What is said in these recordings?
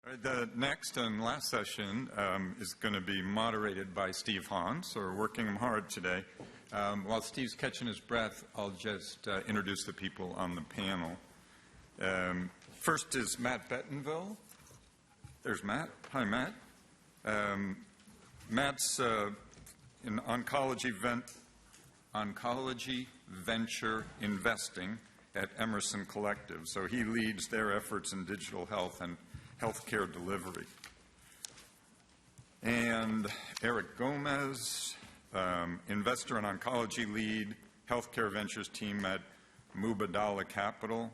All right, the next and last session is going to be moderated by Steve Hahn, so we're working him hard today. While Steve's catching his breath, I'll just introduce the people on the panel. First is Matt Bettonville. There's Matt. Hi, Matt. Matt's in oncology venture investing at Emerson Collective, so he leads their efforts in digital health and healthcare delivery. And Eric Gomez, investor and oncology lead, healthcare ventures team at Mubadala Capital.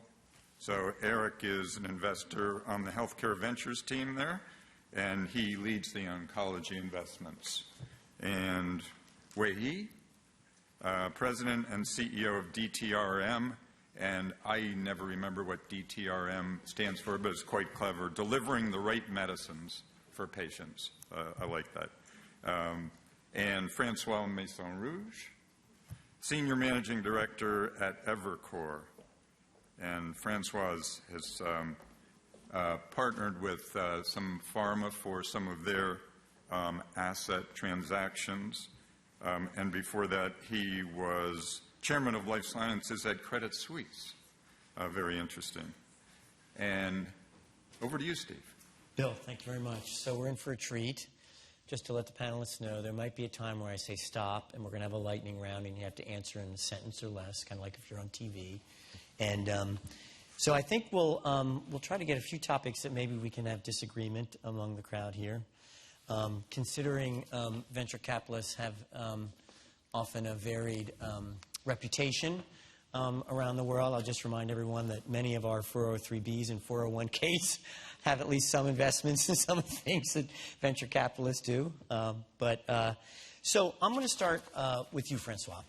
So Eric is an investor on the healthcare ventures team there, and he leads the oncology investments. And Wei He, president and CEO of DTRM, and I never remember what DTRM stands for, but it's quite clever, delivering the right medicines for patients. I like that. And Francois Maisonrouge, senior managing director at Evercore. And Francois has partnered with some pharma for some of their asset transactions. And before that, he was chairman of life sciences at Credit Suisse. Very interesting. And over to you, Steve. Bill, thank you very much. So we're in for a treat. Just to let the panelists know, there might be a time where I say stop, and we're going to have a lightning round, and you have to answer in a sentence or less, kind of like if you're on TV. And so I think we'll try to get a few topics that maybe we can have disagreement among the crowd here. Considering venture capitalists have often a varied reputation around the world, I'll just remind everyone that many of our 403Bs and 401Ks have at least some investments in some of the things that venture capitalists do. So I'm going to start with you, Francois.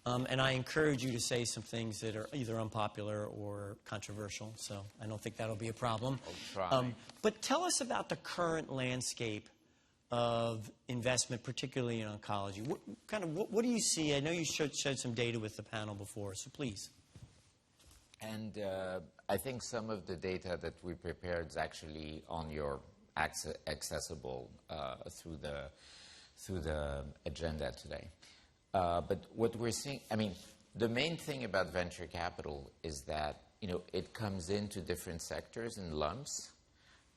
And I encourage you to say some things that are either unpopular or controversial, so I don't think that'll be a problem. I'll try. But tell us about the current landscape of investment, particularly in oncology. What do you see? I know you showed some data with the panel before, so please. And I think some of the data that we prepared is actually on your accessible through the agenda today. But what we're seeing, I mean, the main thing about venture capital is that, you know, it comes into different sectors in lumps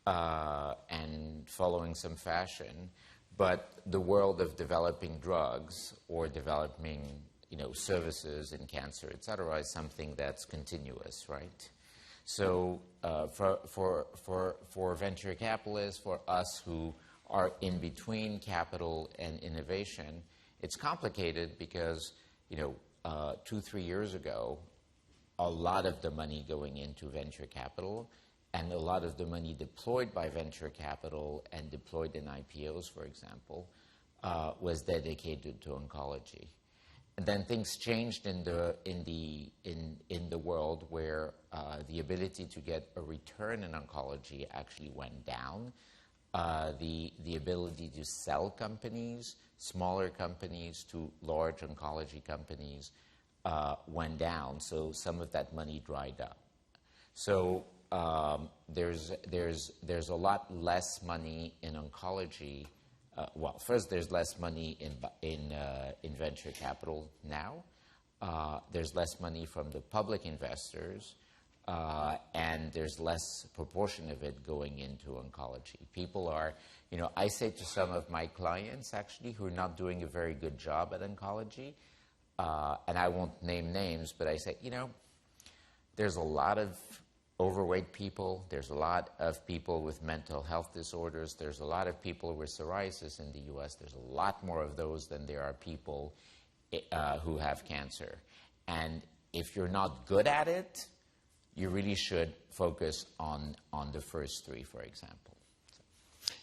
and following some fashion, but the world of developing drugs or developing, you know, services in cancer, et cetera, is something that's continuous, right? So for venture capitalists, for us who are in between capital and innovation, it's complicated because, you know, 2-3 years ago, a lot of the money going into venture capital and a lot of the money deployed by venture capital and deployed in IPOs, for example, was dedicated to oncology. And then things changed in the world where the ability to get a return in oncology actually went down. The ability to sell companies, smaller companies to large oncology companies, went down. So some of that money dried up. So there's a lot less money in oncology. Well, first there's less money in venture capital now. There's less money from the public investors. And there's less proportion of it going into oncology. People are, you know, I say to some of my clients, actually, who are not doing a very good job at oncology, and I won't name names, but I say, you know, there's a lot of overweight people. There's a lot of people with mental health disorders. There's a lot of people with psoriasis in the U.S. There's a lot more of those than there are people who have cancer. And if you're not good at it, you really should focus on the first three, for example.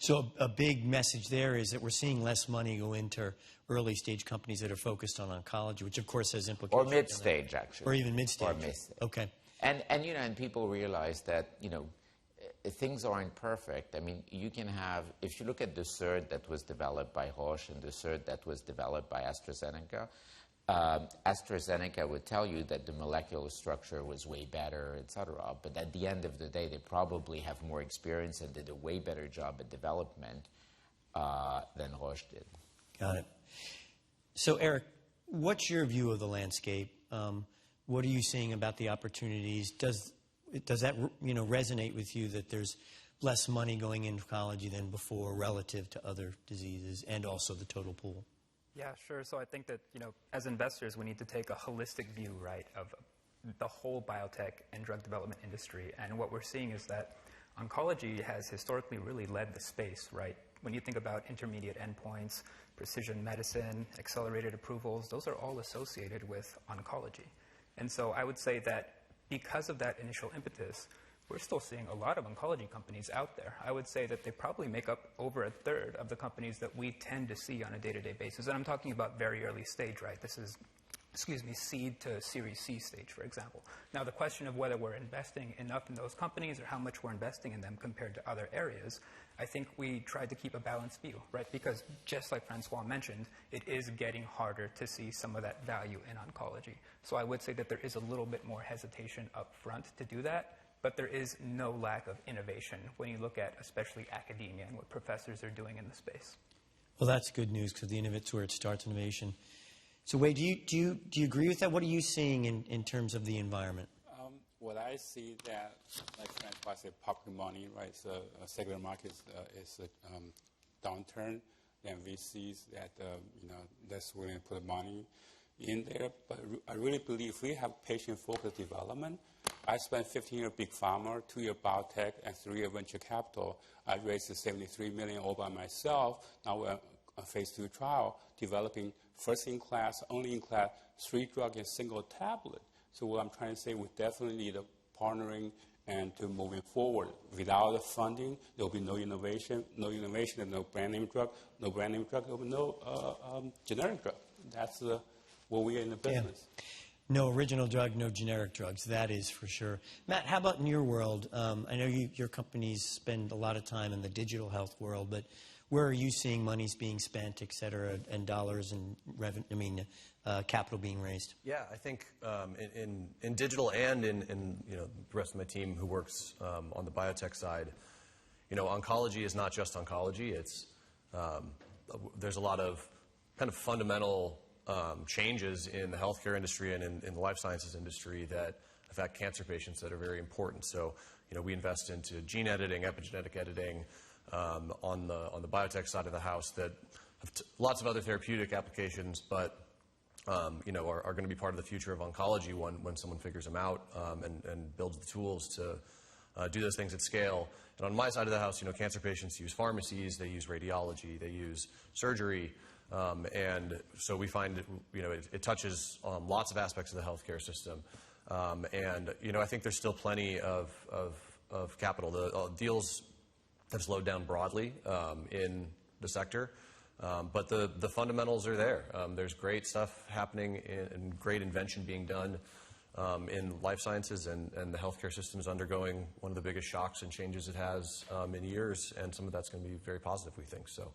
So a big message there is that we're seeing less money go into early-stage companies that are focused on oncology, which, of course, has implications. Or mid-stage, actually. Or even mid-stage. Or mid-stage. Okay. And, you know, and people realize that, you know, things aren't perfect. I mean, you can have, if you look at the CEORT that was developed by Roche and the CEORT that was developed by AstraZeneca, AstraZeneca would tell you that the molecular structure was way better, et cetera. But at the end of the day, they probably have more experience and did a way better job at development than Roche did. Got it. So, Eric, what's your view of the landscape? What are you seeing about the opportunities? Does that resonate with you that there's less money going into oncology than before relative to other diseases and also the total pool? Yeah, sure. So I think that, as investors, we need to take a holistic view, right, of the whole biotech and drug development industry. And what we're seeing is that oncology has historically really led the space, right? When you think about intermediate endpoints, precision medicine, accelerated approvals, those are all associated with oncology. And so I would say that because of that initial impetus, we're still seeing a lot of oncology companies out there. I would say that they probably make up over a third of the companies that we tend to see on a day-to-day basis. And I'm talking about very early stage, right? This is, seed to Series C stage, for example. Now, the question of whether we're investing enough in those companies or how much we're investing in them compared to other areas, I think we tried to keep a balanced view, right? Because just like Francois mentioned, it is getting harder to see some of that value in oncology. So I would say that there is a little bit more hesitation up front to do that. But there is no lack of innovation when you look at especially academia and what professors are doing in the space. Well, that's good news because the innovate's where it starts innovation. So, Wei, do you agree with that? What are you seeing in terms of the environment? What I see that, like Francois said, popular money, right? So secular market is a downturn. Then we see that that's where we put money in there. But I really believe if we have patient-focused development. I spent 15 years big pharma, 2 years biotech, and 3 years venture capital. I raised $73 million all by myself. Now we're a phase 2 trial developing first-in-class, only-in-class, 3 drugs in single tablet. So what I'm trying to say, we definitely need a partnering and to moving forward. Without the funding, there will be no innovation. No innovation and no brand name drug. No brand name drug, there will be no generic drug. That's where we are in the business. Yeah. No original drug, no generic drugs. That is for sure. Matt, how about in your world? I know your companies spend a lot of time in the digital health world, but where are you seeing monies being spent, et cetera, and dollars and capital being raised? Yeah, I think in digital and in the rest of my team who works on the biotech side, oncology is not just oncology. It's there's a lot of kind of fundamental changes in the healthcare industry and in the life sciences industry that affect cancer patients that are very important. So, we invest into gene editing, epigenetic editing on the biotech side of the house that have lots of other therapeutic applications, but are going to be part of the future of oncology when someone figures them out and builds the tools to do those things at scale. And on my side of the house, cancer patients use pharmacies, they use radiology, they use surgery. And so we find, it touches lots of aspects of the healthcare system. I think there's still plenty of capital. The deals have slowed down broadly in the sector, but the fundamentals are there. There's great stuff happening and great invention being done in life sciences, and the healthcare system is undergoing one of the biggest shocks and changes it has in years, and some of that's going to be very positive, we think. So.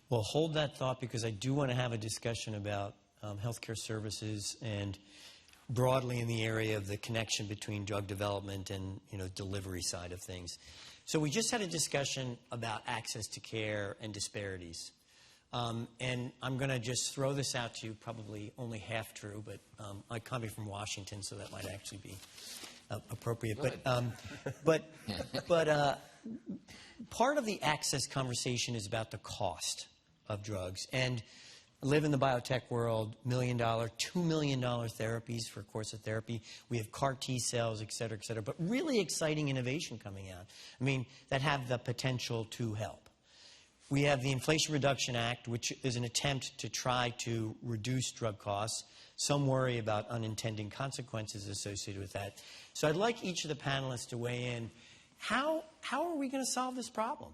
Well, hold that thought because I do want to have a discussion about healthcare services and broadly in the area of the connection between drug development and delivery side of things. So we just had a discussion about access to care and disparities. And I'm going to just throw this out to you, probably only half true, but I'm coming from Washington, so that might actually be appropriate. But part of the access conversation is about the cost of drugs. And I live in the biotech world, $1 million, $2 million therapies for a course of therapy. We have CAR T cells, et cetera, but really exciting innovation coming out. That have the potential to help. We have the Inflation Reduction Act, which is an attempt to try to reduce drug costs. Some worry about unintended consequences associated with that. So I'd like each of the panelists to weigh in. How are we going to solve this problem?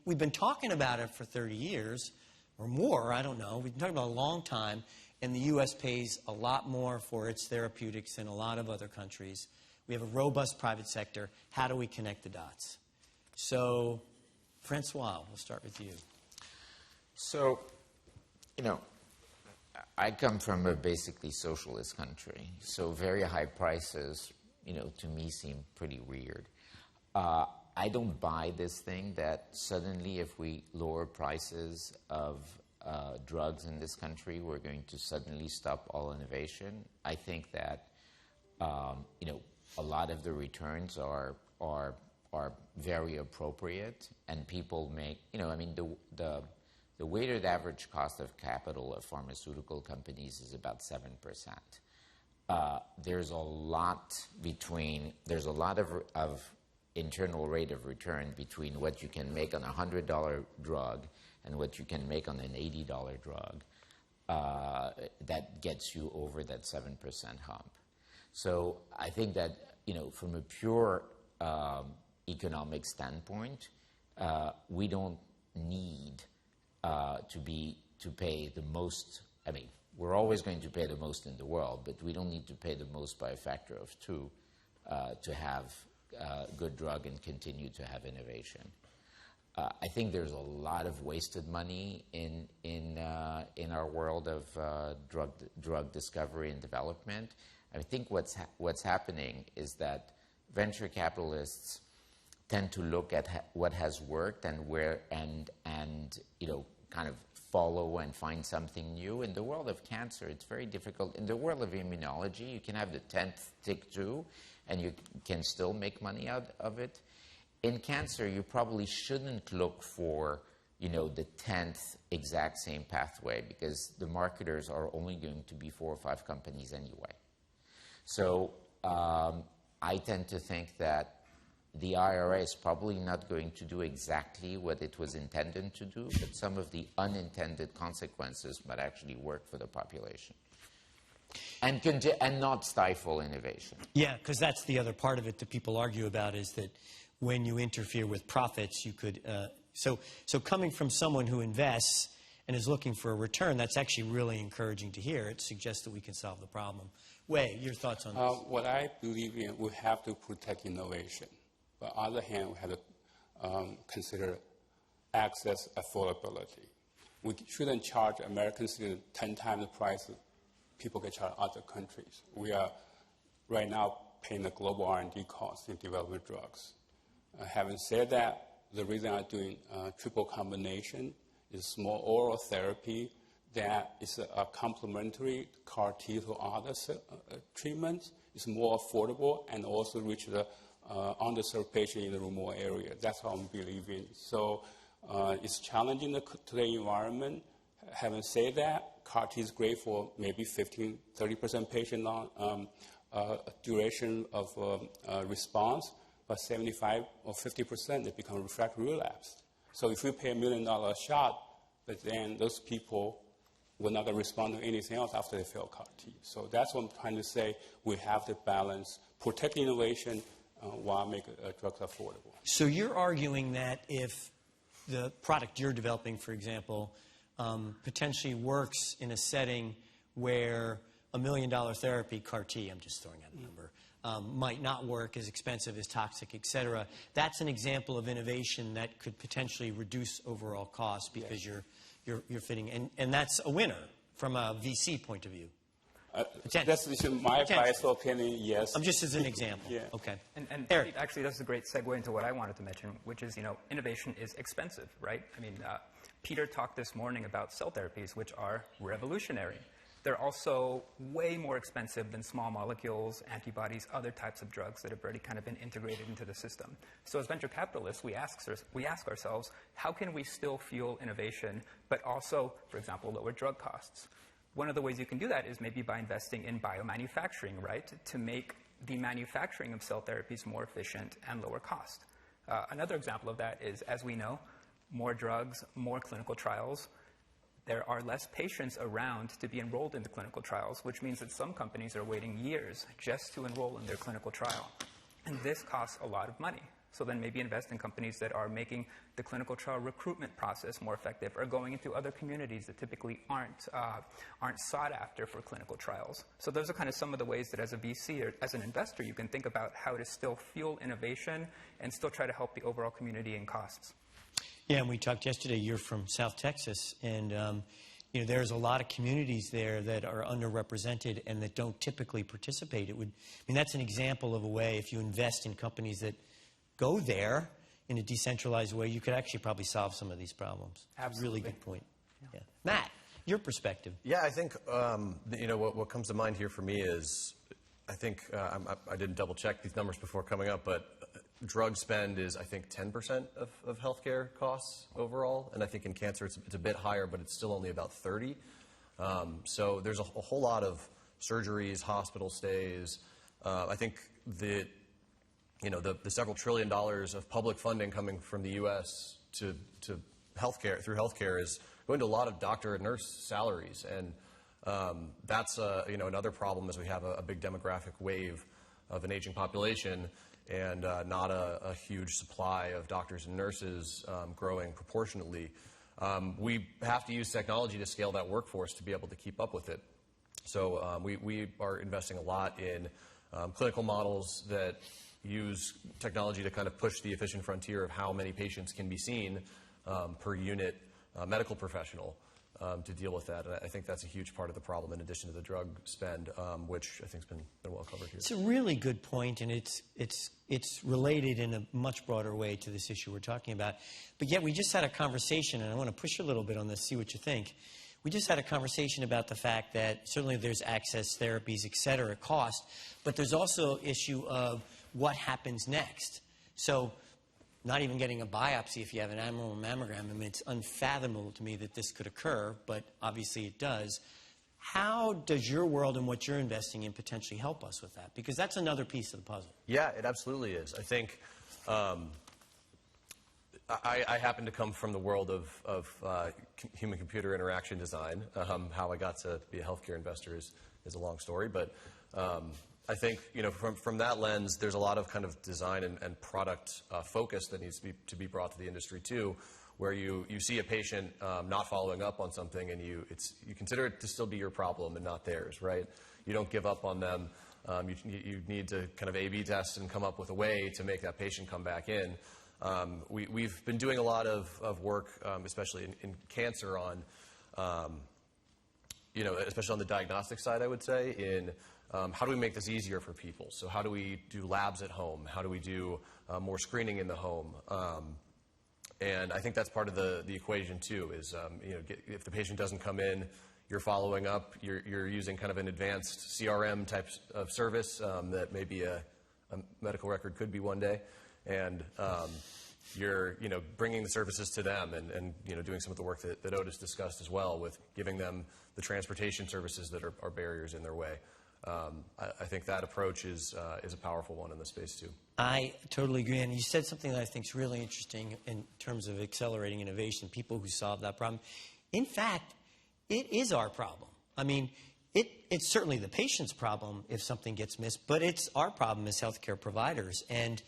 We've been talking about it for 30 years or more, I don't know. We've been talking about it a long time, and the U.S. pays a lot more for its therapeutics than a lot of other countries. We have a robust private sector. How do we connect the dots? So, Francois, we'll start with you. So, I come from a basically socialist country, so very high prices, to me seem pretty weird. I don't buy this thing that suddenly if we lower prices of drugs in this country, we're going to suddenly stop all innovation. I think that, a lot of the returns are very appropriate, and people make, the weighted average cost of capital of pharmaceutical companies is about 7%. There's a lot of internal rate of return between what you can make on a $100 drug and what you can make on an $80 drug that gets you over that 7% hump. So I think that, from a pure economic standpoint, we don't need to pay the most. I mean, we're always going to pay the most in the world, but we don't need to pay the most by a factor of 2 to have good drug and continue to have innovation. I think there's a lot of wasted money in our world of drug discovery and development. I think what's happening is that venture capitalists tend to look at what has worked and kind of follow and find something new. In the world of cancer, it's very difficult. In the world of immunology, you can have the 10th TYK2 and you can still make money out of it. In cancer, you probably shouldn't look for, the 10th exact same pathway, because the marketers are only going to be 4 or 5 companies anyway. So I tend to think that the IRA is probably not going to do exactly what it was intended to do, but some of the unintended consequences might actually work for the population and not stifle innovation. Yeah, because that's the other part of it that people argue about, is that when you interfere with profits, you could... So coming from someone who invests and is looking for a return, that's actually really encouraging to hear. It suggests that we can solve the problem. Wei, your thoughts on this? What I believe in, we have to protect innovation. But on the other hand, we have to consider access affordability. We shouldn't charge American citizens 10 times the price people get charged in other countries. We are right now paying the global R&D costs in developing drugs. Having said that, the reason I'm doing triple combination is small oral therapy that is a complementary CAR T to other treatments. It's more affordable and also reach the underserved patient in the remote area. That's how I'm believing. So it's challenging today's environment. Having said that, CAR T is great for maybe 15-30% patient duration of response, but 75 or 50% they become refractory relapse. So if we pay $1 million a shot, but then those people will not respond to anything else after they fail CAR T. So that's what I'm trying to say. We have to balance, protect innovation while make drugs affordable. So you're arguing that if the product you're developing, for example, potentially works in a setting where $1 million therapy, CAR T, I'm just throwing out a number, might not work, is expensive, is toxic, et cetera, that's an example of innovation that could potentially reduce overall costs because you're fitting. And that's a winner from a VC point of view. That's my biased opinion, yes. Just as an example. Yeah. Okay. And Eric. actually, that's a great segue into what I wanted to mention, which is, innovation is expensive, right? I mean, Peter talked this morning about cell therapies, which are revolutionary. They're also way more expensive than small molecules, antibodies, other types of drugs that have already kind of been integrated into the system. So as venture capitalists, we ask ourselves, how can we still fuel innovation, but also, for example, lower drug costs? One of the ways you can do that is maybe by investing in biomanufacturing, right, to make the manufacturing of cell therapies more efficient and lower cost. Another example of that is, as we know, more drugs, more clinical trials. There are less patients around to be enrolled in the clinical trials, which means that some companies are waiting years just to enroll in their clinical trial. And this costs a lot of money. So then maybe invest in companies that are making the clinical trial recruitment process more effective, or going into other communities that typically aren't sought after for clinical trials. So those are kind of some of the ways that as a VC or as an investor you can think about how to still fuel innovation and still try to help the overall community in costs. Yeah, and we talked yesterday, you're from South Texas, and there's a lot of communities there that are underrepresented and that don't typically participate. That's an example of a way, if you invest in companies that go there in a decentralized way, you could actually probably solve some of these problems. Absolutely. Really good point. Yeah. Matt, your perspective. Yeah, I think what comes to mind here for me is, I think I didn't double check these numbers before coming up, but drug spend is, I think, 10% of healthcare costs overall, and I think in cancer it's a bit higher, but it's still only about 30. So there's a whole lot of surgeries, hospital stays. I think the several $1 trillion of public funding coming from the U.S. to healthcare through healthcare is going to a lot of doctor and nurse salaries, and that's another problem as we have a big demographic wave of an aging population and not a huge supply of doctors and nurses growing proportionately. We have to use technology to scale that workforce to be able to keep up with it. So we are investing a lot in clinical models that use technology to kind of push the efficient frontier of how many patients can be seen per unit medical professional to deal with that. And I think that's a huge part of the problem in addition to the drug spend, which I think has been well covered here. It's a really good point, and it's related in a much broader way to this issue we're talking about. But yet we just had a conversation, and I want to push a little bit on this, see what you think. We just had a conversation about the fact that certainly there's access, therapies, et cetera, cost, but there's also an issue of what happens next. So not even getting a biopsy if you have an abnormal mammogram, it's unfathomable to me that this could occur, but obviously it does. How does your world and what you're investing in potentially help us with that? Because that's another piece of the puzzle. Yeah, it absolutely is. I think I happen to come from the world of human-computer interaction design. How I got to be a healthcare investor is a long story, but I think from that lens, there's a lot of kind of design and product focus that needs to be brought to the industry too, where you see a patient not following up on something, and you consider it to still be your problem and not theirs, right? You don't give up on them. You need to kind of A/B test and come up with a way to make that patient come back in. We've been doing a lot of work, especially in cancer, on especially on the diagnostic side, I would say, in how do we make this easier for people? So how do we do labs at home? How do we do more screening in the home? And I think that's part of the equation too, is if the patient doesn't come in, you're following up, you're using kind of an advanced CRM type of service that maybe a medical record could be one day. And you're bringing the services to them and doing some of the work that Otis discussed as well, with giving them the transportation services that are barriers in their way. I think that approach is a powerful one in this space too. I totally agree. And you said something that I think is really interesting in terms of accelerating innovation, people who solve that problem. In fact, it is our problem. I mean, it's certainly the patient's problem if something gets missed, but it's our problem as healthcare providers. And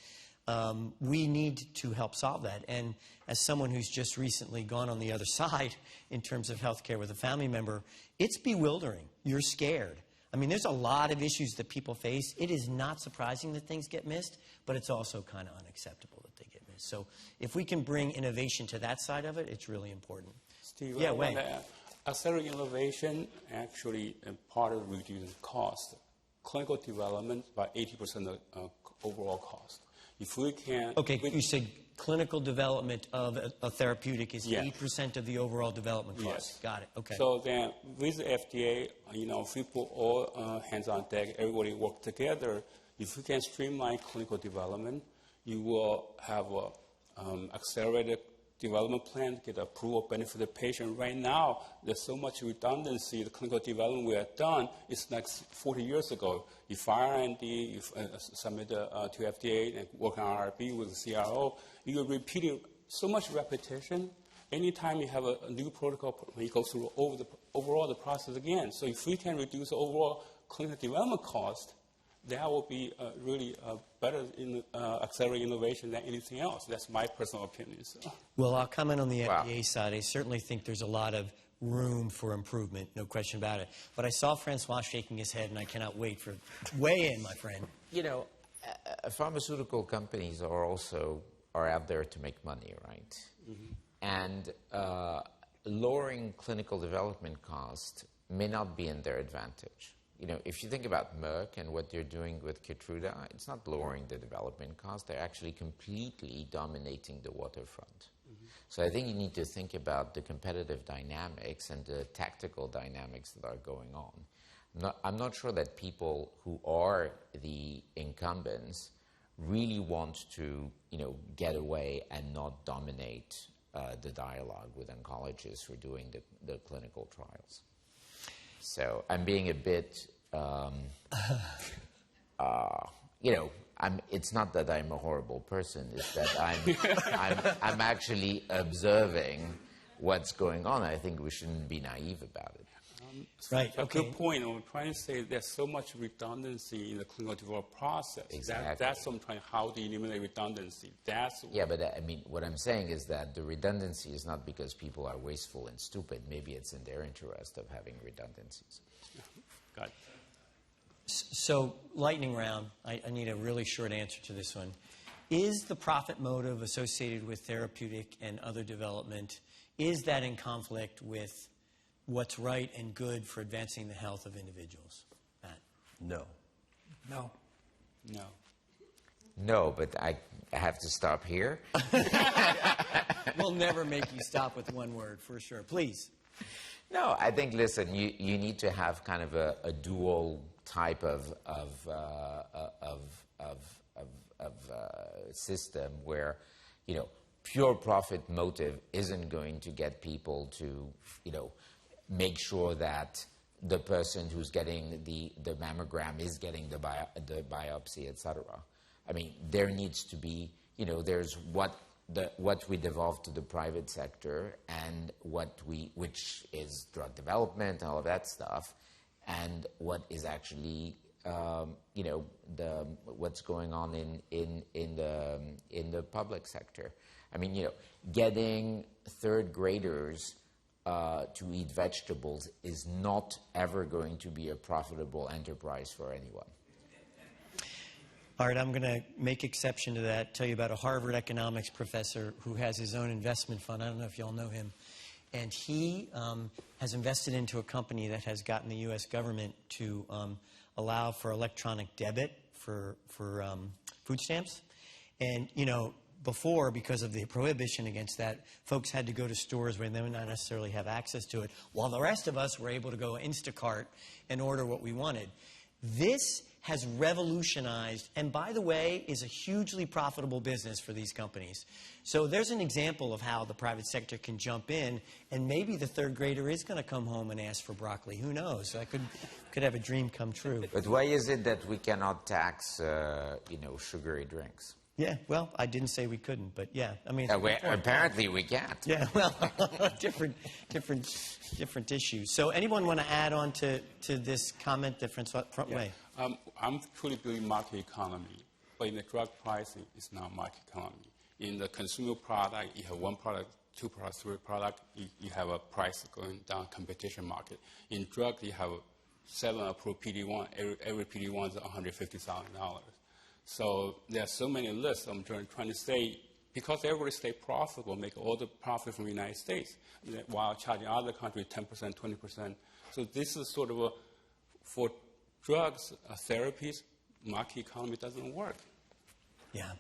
we need to help solve that. And as someone who's just recently gone on the other side in terms of healthcare with a family member, it's bewildering. You're scared. I mean, there's a lot of issues that people face. It is not surprising that things get missed, but it's also kind of unacceptable that they get missed. So if we can bring innovation to that side of it, it's really important. Steve, yeah, Wayne. Accelerating innovation actually part of reducing cost. Clinical development by 80% of overall cost. If we can... Okay, you said clinical development of a therapeutic is 8% of the overall development cost. Yes. Got it. Okay. So then with the FDA, if we put all hands on deck, everybody work together, if we can streamline clinical development, you will have an accelerated development plan, get approval, benefit the patient. Right now, there's so much redundancy. The clinical development we have done is like 40 years ago. You file IND, you submit to FDA, and work on RB with the CRO. You're repeating so much repetition. Anytime you have a new protocol, you go through overall the process again. So if we can reduce the overall clinical development cost, that will be really better in accelerating innovation than anything else. That's my personal opinion. So. Well, I'll comment on the FDA side. I certainly think there's a lot of room for improvement, no question about it. But I saw Francois shaking his head, and I cannot wait for weigh in, my friend. Pharmaceutical companies are out there to make money, right? Mm-hmm. And lowering clinical development cost may not be in their advantage. If you think about Merck and what they're doing with Keytruda, it's not lowering the development cost. They're actually completely dominating the waterfront. So I think you need to think about the competitive dynamics and the tactical dynamics that are going on. I'm not sure that people who are the incumbents really want to, get away and not dominate the dialogue with oncologists who are doing the clinical trials. So I'm being a bit, it's not that I'm a horrible person. It's that I'm actually observing what's going on. I think we shouldn't be naive about it. Right. A Okay. good point. I'm trying to say there's so much redundancy in the clinical development process. Exactly. That's what I'm trying. How do you eliminate redundancy? Yeah, but what I'm saying is that the redundancy is not because people are wasteful and stupid. Maybe it's in their interest of having redundancies. Got it. So, lightning round. I need a really short answer to this one. Is the profit motive associated with therapeutic and other development, is that in conflict with what's right and good for advancing the health of individuals? Matt? No. No. No. No, but I have to stop here. We'll never make you stop with one word, for sure. Please. No, I think, listen, you need to have kind of a dual type of system where, pure profit motive isn't going to get people to, make sure that the person who's getting the mammogram is getting the biopsy, et cetera. I mean, there needs to be, there's what we devolve to the private sector and which is drug development and all of that stuff, and what is actually, what's going on in the public sector. I mean, getting third graders to eat vegetables is not ever going to be a profitable enterprise for anyone. All right, I'm going to make exception to that, tell you about a Harvard economics professor who has his own investment fund. I don't know if you all know him. And he has invested into a company that has gotten the U.S. government to allow for electronic debit for food stamps. And, before, because of the prohibition against that, folks had to go to stores where they would not necessarily have access to it, while the rest of us were able to go Instacart and order what we wanted. This has revolutionized, and by the way, is a hugely profitable business for these companies. So there's an example of how the private sector can jump in, and maybe the third grader is going to come home and ask for broccoli. Who knows? I could have a dream come true. But why is it that we cannot tax, sugary drinks? Yeah, well, I didn't say we couldn't, but yeah, I mean, apparently we can't. Yeah, well, different issues. So, anyone want to add on to this comment that Francois Way? I'm truly building market economy, but in the drug pricing, it's not market economy. In the consumer product, you have one product, two products, three products, you have a price going down, competition market. In drug, you have 7 approved PD-1. Every PD-1 is $150,000. So there are so many lists. I'm trying to say, because everybody stay profitable, make all the profit from the United States, while charging other countries 10%, 20%. So this is sort of for drugs, therapies, market economy doesn't work. Yeah.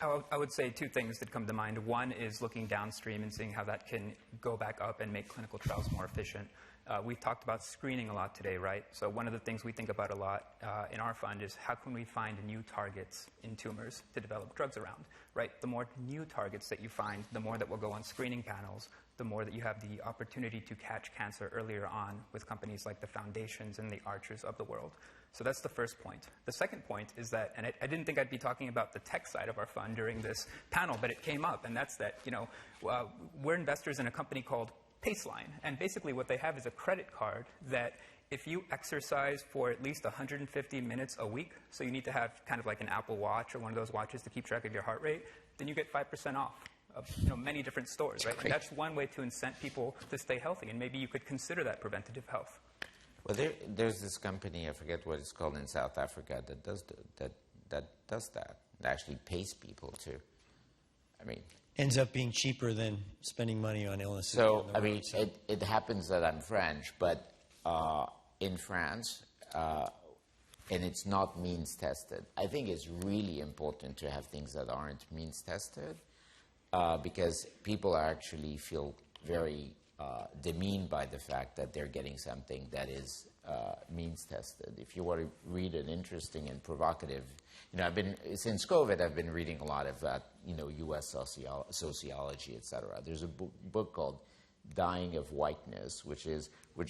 I would say two things that come to mind. One is looking downstream and seeing how that can go back up and make clinical trials more efficient. We've talked about screening a lot today, right? So one of the things we think about a lot in our fund is how can we find new targets in tumors to develop drugs around, right? The more new targets that you find, the more that will go on screening panels, the more that you have the opportunity to catch cancer earlier on with companies like the Foundations and the Archers of the world. So that's the first point. The second point is that, and I didn't think I'd be talking about the tech side of our fund during this panel, but it came up, and that's that, we're investors in a company called Paceline, and basically what they have is a credit card that if you exercise for at least 150 minutes a week, so you need to have kind of like an Apple Watch or one of those watches to keep track of your heart rate, then you get 5% off of many different stores, right? And that's one way to incent people to stay healthy, and maybe you could consider that preventative health. Well, there's this company, I forget what it's called, in South Africa that does that. That actually pays people to I mean, Ends up being cheaper than spending money on illnesses. so, down the I mean, road, so- it happens that I'm French, but in France, and it's not means tested. I think it's really important to have things that aren't means tested because people actually feel very demeaned by the fact that they're getting something that is means tested. If you want to read an interesting and provocative, since COVID, I've been reading a lot of that, U.S. sociology, et cetera. There's a book called Dying of Whiteness, which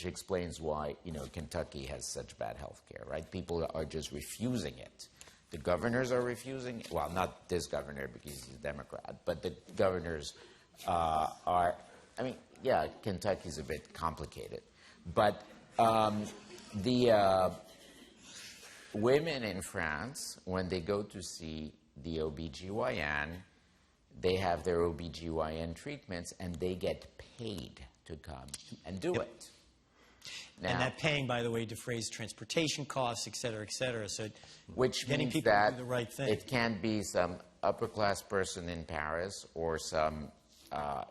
explains why, Kentucky has such bad health care, right? People are just refusing it. The governors are refusing it. Well, not this governor because he's a Democrat, but the governors are, Kentucky's a bit complicated. But the women in France, when they go to see the OBGYN, they have their OBGYN treatments and they get paid to come and do it. Now, and that paying, by the way, defrays transportation costs, et cetera, et cetera. So which getting means people that to do the right thing. it can't be some upper-class person in Paris or some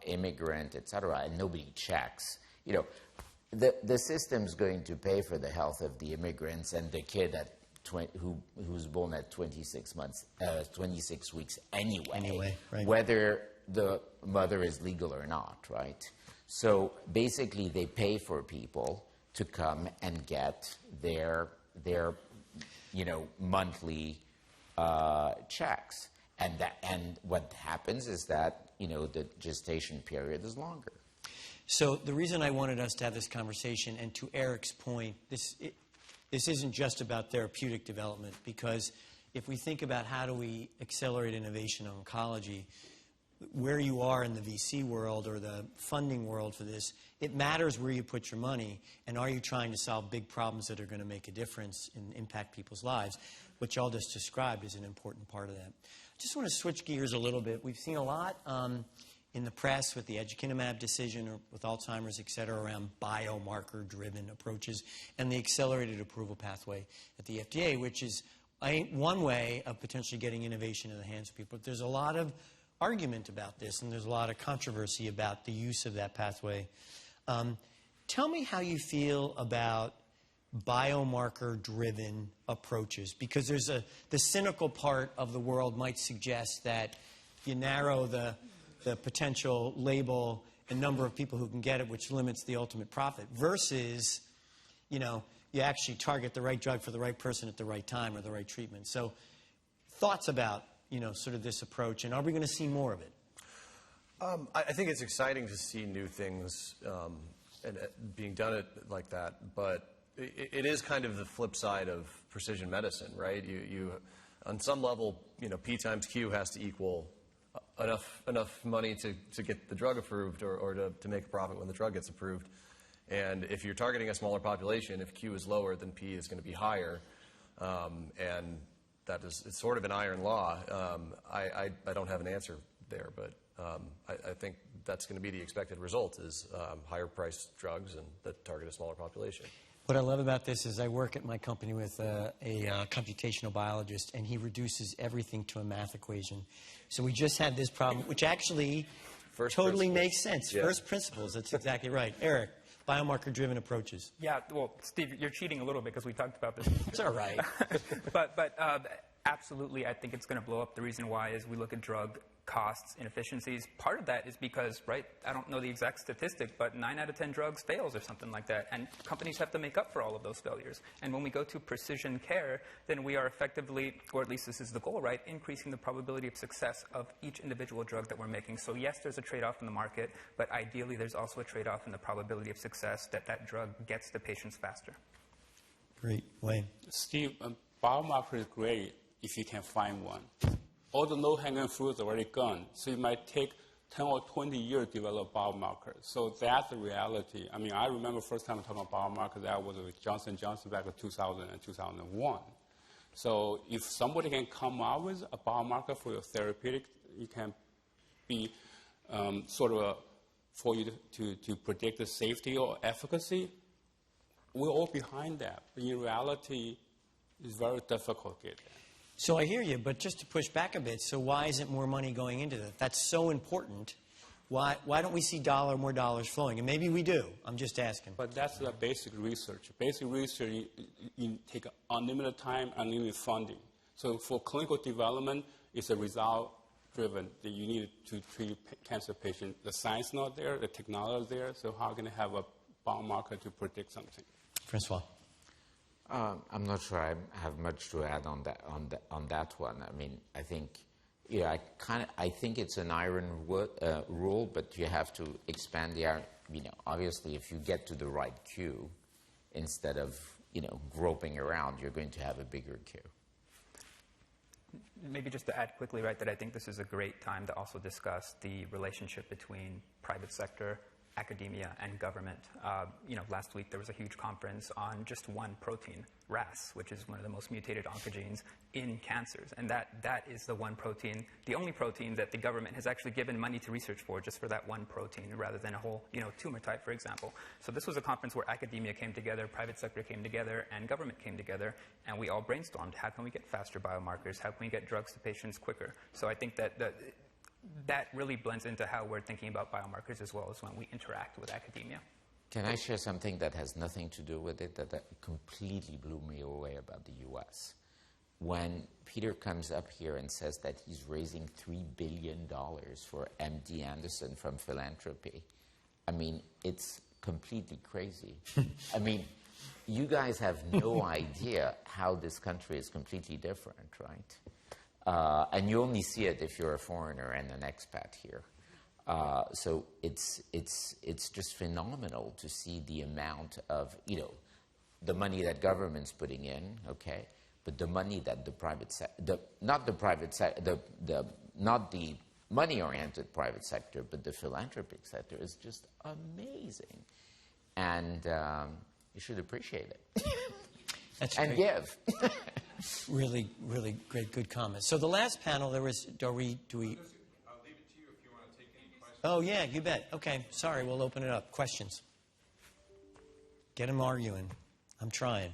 immigrant, et cetera, and nobody checks. The system's going to pay for the health of the immigrants and the kid who's born at 26 weeks anyway, right. Whether the mother is legal or not, right? So basically, they pay for people to come and get their monthly checks, and what happens is that the gestation period is longer. So the reason I wanted us to have this conversation, and to Eric's point, this isn't just about therapeutic development, because if we think about how do we accelerate innovation in oncology, where you are in the VC world or the funding world for this, it matters where you put your money, and are you trying to solve big problems that are going to make a difference and impact people's lives, which y'all just described is an important part of that. I just want to switch gears a little bit. We've seen a lot in the press with the aducanumab decision or with Alzheimer's, et cetera, around biomarker-driven approaches and the accelerated approval pathway at the FDA, which is one way of potentially getting innovation in the hands of people. But there's a lot of argument about this, and there's a lot of controversy about the use of that pathway. Tell me how you feel about biomarker-driven approaches, because there's the cynical part of the world might suggest that you narrow the potential label and number of people who can get it, which limits the ultimate profit, versus, you actually target the right drug for the right person at the right time or the right treatment. So thoughts about, sort of this approach, and are we going to see more of it? I think it's exciting to see new things and being done like that, but it is kind of the flip side of precision medicine, right? You on some level, P times Q has to equal enough money to get the drug approved or to make a profit when the drug gets approved. And if you're targeting a smaller population, if Q is lower, then P is going to be higher. And it's sort of an iron law. I don't have an answer there, but I think that's going to be the expected result is higher priced drugs and that target a smaller population. What I love about this is I work at my company with a computational biologist, and he reduces everything to a math equation. So we just had this problem, which actually totally makes sense. Yeah. First principles, that's exactly right. Eric, biomarker-driven approaches. Yeah, well, Steve, you're cheating a little bit because we talked about this. It's all right. but absolutely, I think it's going to blow up. The reason why is we look at drug costs, inefficiencies. Part of that is because, right, I don't know the exact statistic, but 9 out of 10 drugs fails or something like that. And companies have to make up for all of those failures. And when we go to precision care, then we are effectively, or at least this is the goal, right, increasing the probability of success of each individual drug that we're making. So yes, there's a trade-off in the market, but ideally there's also a trade-off in the probability of success that drug gets to patients faster. Great. Wayne. Steve, biomarker is great if you can find one. All the low-hanging fruits are already gone. So it might take 10 or 20 years to develop biomarkers. So that's the reality. I mean, I remember first time talking about biomarkers, that was with Johnson & Johnson back in 2000 and 2001. So if somebody can come up with a biomarker for your therapeutic, it can be for you to predict the safety or efficacy, we're all behind that. But in reality, it's very difficult to get that. So I hear you, but just to push back a bit, so why isn't more money going into that? That's so important. Why don't we see more dollars flowing? And maybe we do. I'm just asking. But that's the basic research. Basic research, you take unlimited time, unlimited funding. So for clinical development, it's a result-driven. That you need to treat cancer patients. The science not there, the technology is there. So how can you have a biomarker to predict something? Francois. I'm not sure I have much to add on that one. I mean, I think, yeah, I think it's an iron rule, but you have to expand the iron. You know, obviously, if you get to the right queue, instead of groping around, you're going to have a bigger queue. Maybe just to add quickly, right, that I think this is a great time to also discuss the relationship between private sector, academia, and government. Last week there was a huge conference on just one protein, RAS, which is one of the most mutated oncogenes in cancers. And that is the one protein, the only protein that the government has actually given money to research for, just for that one protein, rather than a whole, tumor type, for example. So this was a conference where academia came together, private sector came together, and government came together, and we all brainstormed, how can we get faster biomarkers? How can we get drugs to patients quicker? So I think that really blends into how we're thinking about biomarkers as well as when we interact with academia. Can I share something that has nothing to do with it that completely blew me away about the U.S.? When Peter comes up here and says that he's raising $3 billion for MD Anderson from philanthropy, I mean, it's completely crazy. I mean, you guys have no idea how this country is completely different, right? And you only see it if you're a foreigner and an expat here. So it's just phenomenal to see the amount of, the money that government's putting in, okay, but the money that the private sector, not the money-oriented private sector, but the philanthropic sector is just amazing. And you should appreciate it. That's and great. Give. Really, really great, good comments. So the last panel, there was, do we? I'll leave it to you if you want to take any questions. Oh, yeah, you bet. Okay, sorry, we'll open it up. Questions? Get them arguing. I'm trying.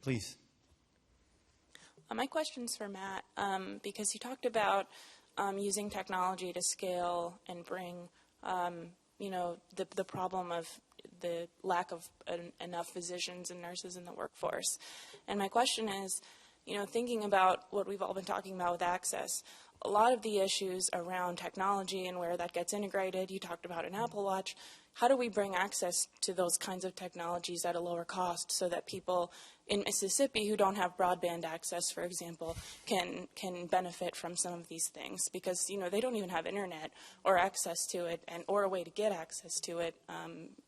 Please. My question's for Matt, because you talked about using technology to scale and bring, the problem of the lack of enough physicians and nurses in the workforce. And my question is, thinking about what we've all been talking about with access, a lot of the issues around technology and where that gets integrated, you talked about an Apple Watch. How do we bring access to those kinds of technologies at a lower cost so that people in Mississippi who don't have broadband access, for example, can benefit from some of these things? Because, they don't even have internet or access to it or a way to get access to it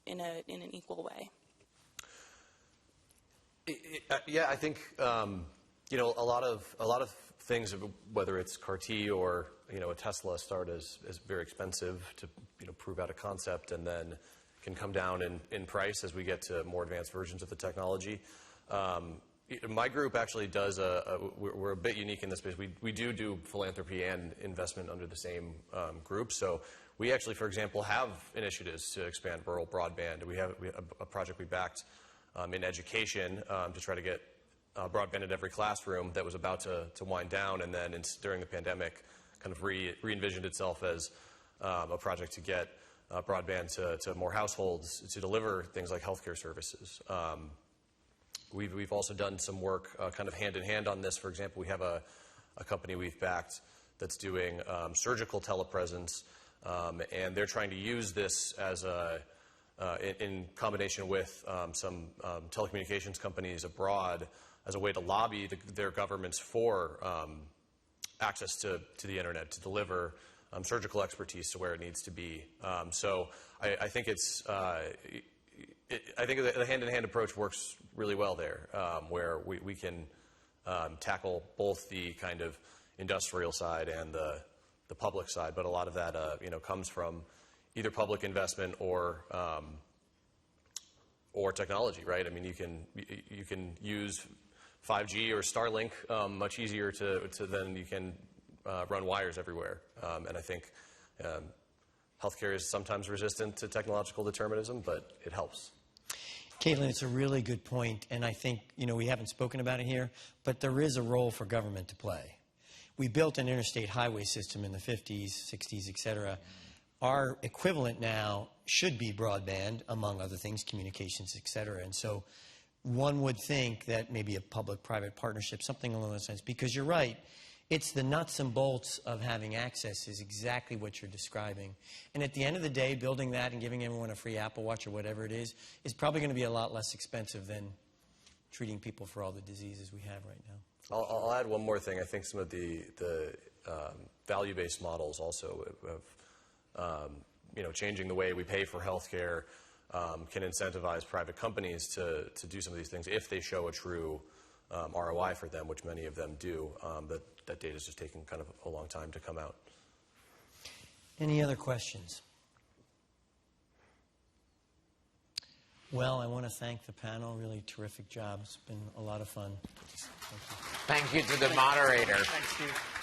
in an equal way. Yeah, I think, a lot of things, whether it's CAR-T or, a Tesla, start as very expensive to, prove out a concept and then can come down in price as we get to more advanced versions of the technology. My group actually does we're a bit unique in this space. We do philanthropy and investment under the same group. So we actually, for example, have initiatives to expand rural broadband. We have a project we backed in education to try to get broadband in every classroom that was about to wind down, and then during the pandemic kind of re-envisioned itself as a project to get broadband to more households to deliver things like healthcare services. We've also done some work kind of hand-in-hand on this. For example, we have a company we've backed that's doing surgical telepresence, and they're trying to use this as in combination with some telecommunications companies abroad as a way to lobby their governments for access to the internet, to deliver surgical expertise to where it needs to be. So I think I think the hand-in-hand approach works really well there, where we can tackle both the kind of industrial side and the public side, but a lot of that comes from either public investment or technology, right? I mean, you can use 5G or Starlink much easier than you can run wires everywhere. And I think healthcare is sometimes resistant to technological determinism, but it helps. Caitlin, it's a really good point, and I think, we haven't spoken about it here, but there is a role for government to play. We built an interstate highway system in the 50s, 60s, et cetera. Our equivalent now should be broadband, among other things, communications, et cetera. And so one would think that maybe a public-private partnership, something along those lines, because you're right, it's the nuts and bolts of having access is exactly what you're describing. And at the end of the day, building that and giving everyone a free Apple Watch or whatever it is probably going to be a lot less expensive than treating people for all the diseases we have right now. I'll add one more thing. I think some of the value-based models also of changing the way we pay for healthcare can incentivize private companies to do some of these things if they show a true ROI for them, which many of them do. That data is just taking kind of a long time to come out. Any other questions? Well, I want to thank the panel. Really terrific job. It's been a lot of fun. Thank you to the moderator. Thanks, Steve.